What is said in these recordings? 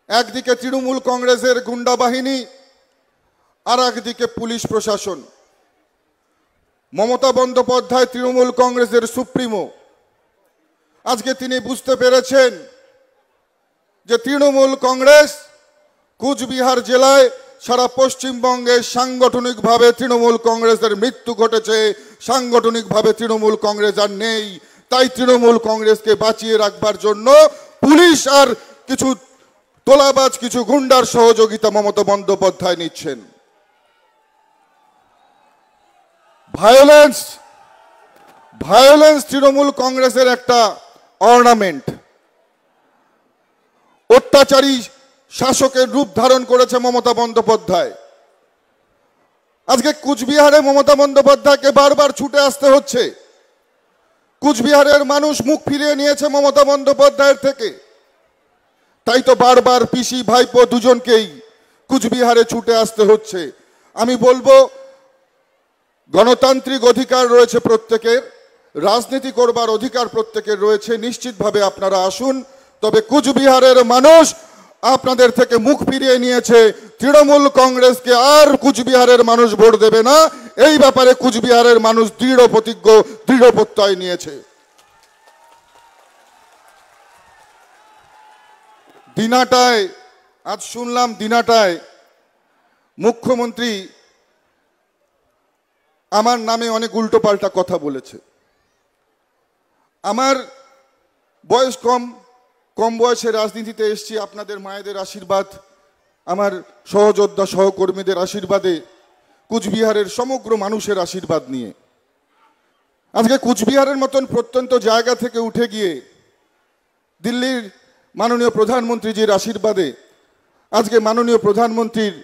একদিকে তৃণমূল কংগ্রেসের গুন্ডা বাহিনী, আর একদিকে পুলিশ প্রশাসন। মমতা বন্দ্যোপাধ্যায় তৃণমূল কংগ্রেসের সুপ্রিমো। আজকে তিনি বুঝতে পেরেছেন যে তৃণমূল কংগ্রেস কুচবিহার জেলায় সারা পশ্চিমবঙ্গে সাংগঠনিকভাবে তৃণমূল কংগ্রেসের মৃত্যু ঘটেছে, সাংগঠনিকভাবে তৃণমূল কংগ্রেস আর নেই। তাই তৃণমূল কংগ্রেসকে বাঁচিয়ে রাখবার জন্য পুলিশ আর কিছু তোলাবাজ, কিছু গুন্ডার সহযোগিতা মমতা বন্দ্যোপাধ্যায় নিচ্ছেন। ভায়োলেন্স তৃণমূল কংগ্রেসের একটা অর্নামেন্ট। অত্যাচারী শাসকের রূপ ধারণ করেছে মমতা বন্দ্যোপাধ্যায়। আজকে কুচবিহারে মমতা বন্দ্যোপাধ্যায়কে বারবার ছুটে আসতে হচ্ছে। কুচবিহারের মানুষ মুখ ফিরিয়ে নিয়েছে মমতা বন্দ্যোপাধ্যায়ের থেকে। তাই তো বারবার পিসি ভাইপো দুজনকেই কুচবিহারে ছুটে আসতে হচ্ছে। আমি বলবো, গণতান্ত্রিক অধিকার রয়েছে প্রত্যেকের, রাজনীতি করবার অধিকার প্রত্যেকের রয়েছে, নিশ্চিতভাবে আপনারা আসুন। তবে কুচবিহারের মানুষ আপনাদের থেকে মুখ ফিরিয়ে নিয়েছে। তৃণমূল কংগ্রেসকে আর কুচবিহারের মানুষ ভোট দেবে না, এই ব্যাপারে কুচবিহারের মানুষ দৃঢ় প্রতিজ্ঞ, দৃঢ় প্রত্যয় নিয়েছে। দিনাটায় আজ শুনলাম, দিনাটায় মুখ্যমন্ত্রী আমার নামে অনেক উল্টোপাল্টা কথা বলেছে। আমার বয়স কম বয়সে রাজনীতিতে এসেছি আপনাদের মায়েদের আশীর্বাদ, আমার সহযোদ্ধা সহকর্মীদের আশীর্বাদে, কুচবিহারের সমগ্র মানুষের আশীর্বাদ নিয়ে। আজকে কুচবিহারের মতন প্রত্যন্ত জায়গা থেকে উঠে গিয়ে দিল্লির মাননীয় প্রধানমন্ত্রীজির আশীর্বাদে আজকে মাননীয় প্রধানমন্ত্রীর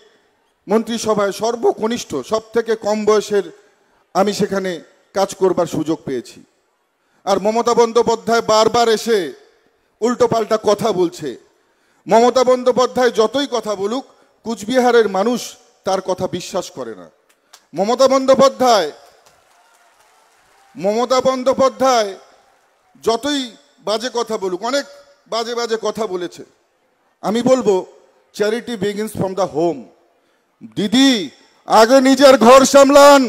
মন্ত্রিসভায় সর্বকনিষ্ঠ, সব থেকে কম বয়সের আমি সেখানে কাজ করবার সুযোগ পেয়েছি। আর মমতা বন্দ্যোপাধ্যায় বারবার এসে উল্টোপাল্টা কথা বলছে। মমতা বন্দ্যোপাধ্যায় যতই কথা বলুক, কুচবিহারের মানুষ তার কথা বিশ্বাস করে না। মমতা বন্দ্যোপাধ্যায় যতই বাজে কথা বলুক, অনেক বাজে কথা বলেছে। আমি বলবো, charity begins from the home. দিদি, আগে নিজের ঘর সামলান।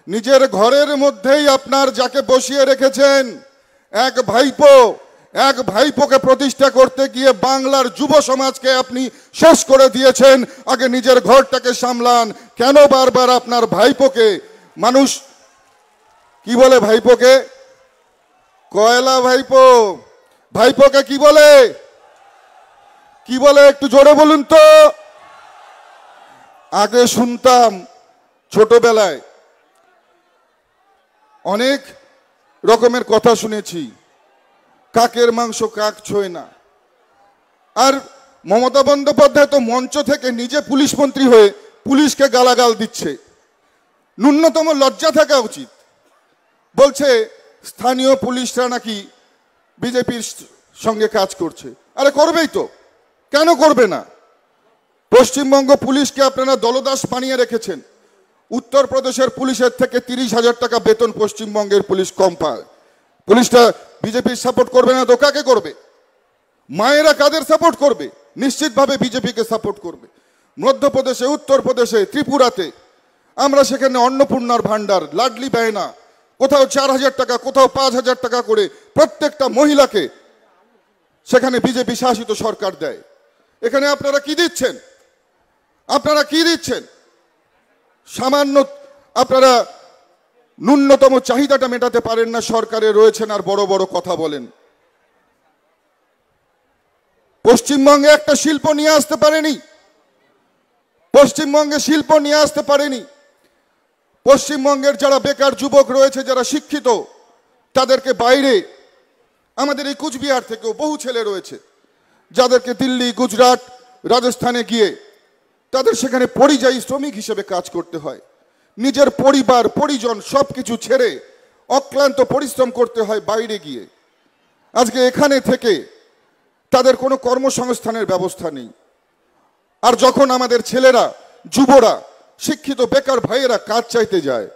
নিজের ঘরের মধ্যেই আপনার যাকে বসিয়ে রেখেছেন, এক ভাইপোকে প্রতিষ্ঠা করতে গিয়ে বাংলার যুব সমাজকে আপনি শেষ করে দিয়েছেন। আগে নিজের ঘরটাকে সামলান। কেন বারবার আপনার ভাইপোকে, মানুষ কি বলে ভাইপোকে? কয়লা ভাইপো। ভাইপোকে কি বলে একটু জোরে বলুন তো। আগে শুনতাম ছোটবেলায়, অনেক রকমের কথা শুনেছি, কাকের মাংস কাক ছোঁয় না। আর মমতা বন্দ্যোপাধ্যায় তো মঞ্চ থেকে নিজে পুলিশ মন্ত্রী হয়ে পুলিশকে গালাগাল দিচ্ছে। ন্যূনতম লজ্জা থাকা উচিত। বলছে স্থানীয় পুলিশরা নাকি বিজেপির সঙ্গে কাজ করছে। আরে করবেই তো, কেন করবে না? পশ্চিমবঙ্গ পুলিশকে আপনারা দলদাস বানিয়ে রেখেছেন। উত্তরপ্রদেশের পুলিশের থেকে 30,000 টাকা বেতন পশ্চিমবঙ্গের পুলিশ কম পায়। পুলিশটা বিজেপির সাপোর্ট করবে না তো কাকে করবে? মায়েরা কাদের সাপোর্ট করবে? নিশ্চিতভাবে বিজেপিকে সাপোর্ট করবে। মধ্যপ্রদেশে, উত্তরপ্রদেশে, ত্রিপুরাতে আমরা সেখানে অন্নপূর্ণার ভান্ডার, লাডলি বায়না, কোথাও 4,000 টাকা, কোথাও 5,000 টাকা করে প্রত্যেকটা মহিলাকে সেখানে বিজেপি শাসিত সরকার দেয়। এখানে আপনারা কি দিচ্ছেন? সামান্য আপনারা ন্যূনতম চাহিদাটা মেটাতে পারেন না, সরকারে রয়েছেন আর বড় বড় কথা বলেন। পশ্চিমবঙ্গে একটা শিল্প নিয়ে আসতে পারেনি। পশ্চিমবঙ্গের যারা বেকার যুবক রয়েছে, যারা শিক্ষিত, তাদেরকে বাইরে, আমাদের এই কুচবিহার থেকেও বহু ছেলে রয়েছে যাদেরকে দিল্লি, গুজরাট, রাজস্থানে গিয়ে তাদের সেখানে পরিযায়ী শ্রমিক হিসেবে কাজ করতে হয়। নিজের পরিবার পরিজন সবকিছু ছেড়ে অক্লান্ত পরিশ্রম করতে হয় বাইরে গিয়ে। আজকে এখানে থেকে তাদের কোনো কর্মসংস্থানের ব্যবস্থা নেই। আর যখন আমাদের ছেলেরা, যুবরা, শিক্ষিত বেকার ভাইয়েরা কাজ চাইতে যায়,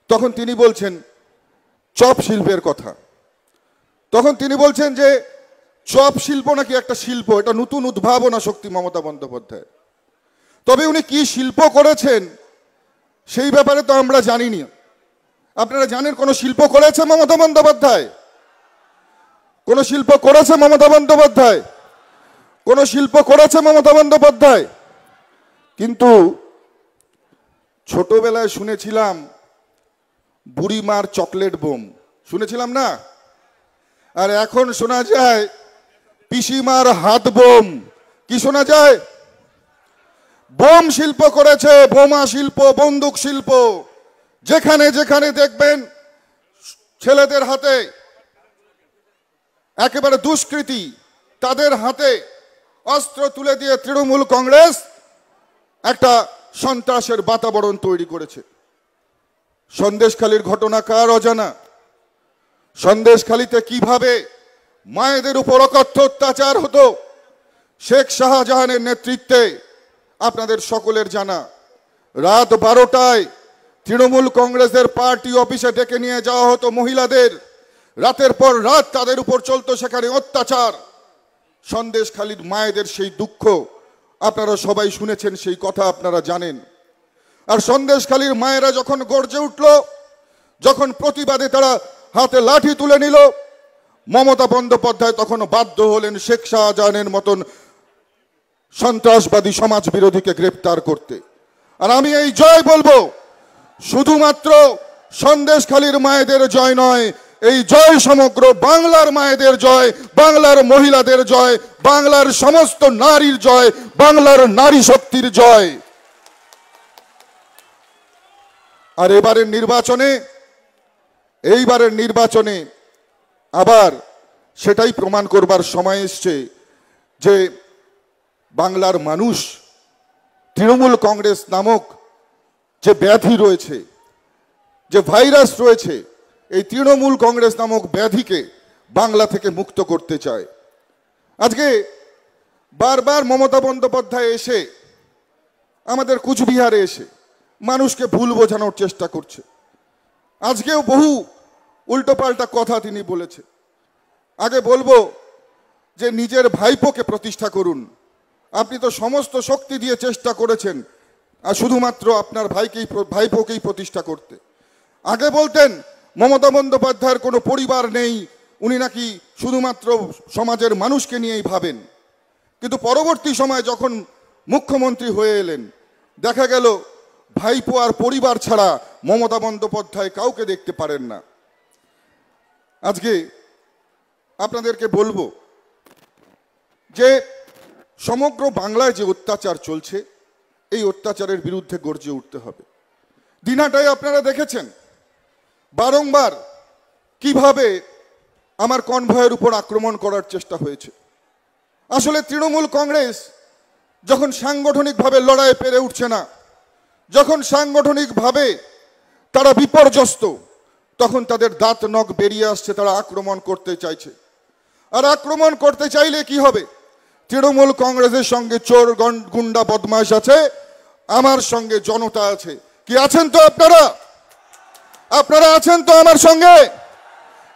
তখন তিনি বলছেন চপ শিল্পের কথা। তখন তিনি বলছেন যে চপ শিল্প নাকি একটা শিল্প, এটা নতুন উদ্ভাবনা শক্তি মমতা বন্দ্যোপাধ্যায়। তবে উনি কি শিল্প করেছেন সেই ব্যাপারে তো আমরা জানিনি। আপনারা জানেন কোন শিল্প করেছে মমতা বন্দ্যোপাধ্যায়? কোন শিল্প করেছে মমতা বন্দ্যোপাধ্যায়? কোন শিল্প করেছে মমতা বন্দ্যোপাধ্যায়? কিন্তু ছোটবেলায় শুনেছিলাম বুড়িমার চকলেট বোম, শুনেছিলাম না? আর এখন শোনা যায় পিসিমার হাত বোম। কি শোনা যায়? বোম শিল্প করেছে, বোমা শিল্প, বন্দুক শিল্প। যেখানে যেখানে দেখবেন ছেলেদের হাতে একেবারে দুষ্কৃতী, তাদের হাতে অস্ত্র তুলে দিয়ে তৃণমূল কংগ্রেস একটা সন্ত্রাসের বাতাবরণ তৈরি করেছে। সন্দেশখালীর ঘটনা কার অজানা? সন্দেশখালীতে কিভাবে মায়েদের উপর অকথ্য অত্যাচার হতো শেখ শাহজাহানের নেতৃত্বে আপনাদের সকলের জানা। রাত 12টায় তৃণমূল কংগ্রেসের পার্টি অফিসে ডেকে নিয়ে যাওয়া হতো মহিলাদের, রাতের পর রাত তাদের উপর চলতো সেখানে অত্যাচার। সন্দেশখালীর মায়েদের সেই দুঃখ আপনারা সবাই শুনেছেন, সেই কথা আপনারা জানেন। আর সন্দেশখালীর মায়েরা যখন গর্জে উঠল, যখন প্রতিবাদে তারা হাতে লাঠি তুলে নিল, মমতা বন্দ্যোপাধ্যায় তখন বাধ্য হলেন শেখ শাহজাহানের মতন সন্ত্রাসবাদী সমাজ বিরোধীকে গ্রেপ্তার করতে। আর আমি এই জয় বলবো, শুধুমাত্র সন্দেশখালীর মায়েদের জয় নয়, এই জয় সমগ্র বাংলার মায়েদের জয়, বাংলার মহিলাদের জয়, বাংলার সমস্ত নারীর জয়, বাংলার নারী শক্তির জয়। আর এইবারের নির্বাচনে আবার সেটাই প্রমাণ করবার সময় এসছে যে বাংলার মানুষ তৃণমূল কংগ্রেস নামক যে ব্যাধি রয়েছে, যে ভাইরাস রয়েছে, এই তৃণমূল কংগ্রেস নামক ব্যাধিকে বাংলা থেকে মুক্ত করতে চায়। আজকে বারবার মমতা বন্দ্যোপাধ্যায় এসে আমাদের কুচবিহারে এসে মানুষকে ভুল বোঝানোর চেষ্টা করছে। আজকেও বহু উল্টোপাল্টা কথা তিনি বলেছে। আগে বলবো যে নিজের ভাইপোকে প্রতিষ্ঠা করুন। আপনি তো সমস্ত শক্তি দিয়ে চেষ্টা করেছেন আর শুধুমাত্র আপনার ভাইপোকেই প্রতিষ্ঠা করতে। আগে বলতেন মমতা বন্দ্যোপাধ্যায়ের কোনো পরিবার নেই, উনি নাকি শুধুমাত্র সমাজের মানুষকে নিয়েই ভাবেন। কিন্তু পরবর্তী সময় যখন মুখ্যমন্ত্রী হয়ে এলেন, দেখা গেল ভাইপো আর পরিবার ছাড়া মমতা বন্দ্যোপাধ্যায় কাউকে দেখতে পারেন না। আজকে আপনাদেরকে বলবো যে সমগ্র বাংলায় যে অত্যাচার চলছে, এই অত্যাচারের বিরুদ্ধে গর্জে উঠতে হবে। দিনহাটায় আপনারা দেখেছেন বারংবার কিভাবে আমার কনভয়ের উপর আক্রমণ করার চেষ্টা হয়েছে। আসলে তৃণমূল কংগ্রেস যখন সাংগঠনিকভাবে লড়াই পেরে উঠছে না, যখন সাংগঠনিকভাবে তারা বিপর্যস্ত, তখন তাদের দাঁত নখ বেরিয়ে আসছে, তারা আক্রমণ করতে চাইছে। আর আক্রমণ করতে চাইলে কি হবে? তৃণমূল কংগ্রেসের সঙ্গে চোর গুন্ডা বদমাশ আছে, আমার সঙ্গে জনতা আছে। কি আছেন তো আপনারা? আপনারা আছেন তো আমার সঙ্গে?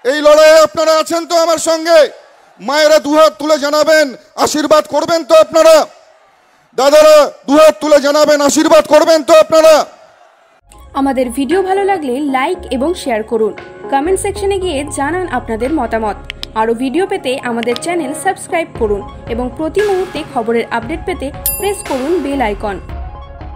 এই লড়াইয়ে আপনারা আছেন তো আমার সঙ্গে? মায়েরা দুহাত তুলে জানাবেন আশীর্বাদ করবেন তো আপনারা? দাদারা দুহাত তুলে জানাবেন আশীর্বাদ করবেন তো আপনারা? আমাদের ভিডিও ভালো লাগলে লাইক এবং শেয়ার করুন। কমেন্ট সেকশনে গিয়ে জানান আপনাদের মতামত। আরও ভিডিও পেতে আমাদের চ্যানেল সাবস্ক্রাইব করুন এবং প্রতি মুহূর্তে খবরের আপডেট পেতে প্রেস করুন বেল আইকন।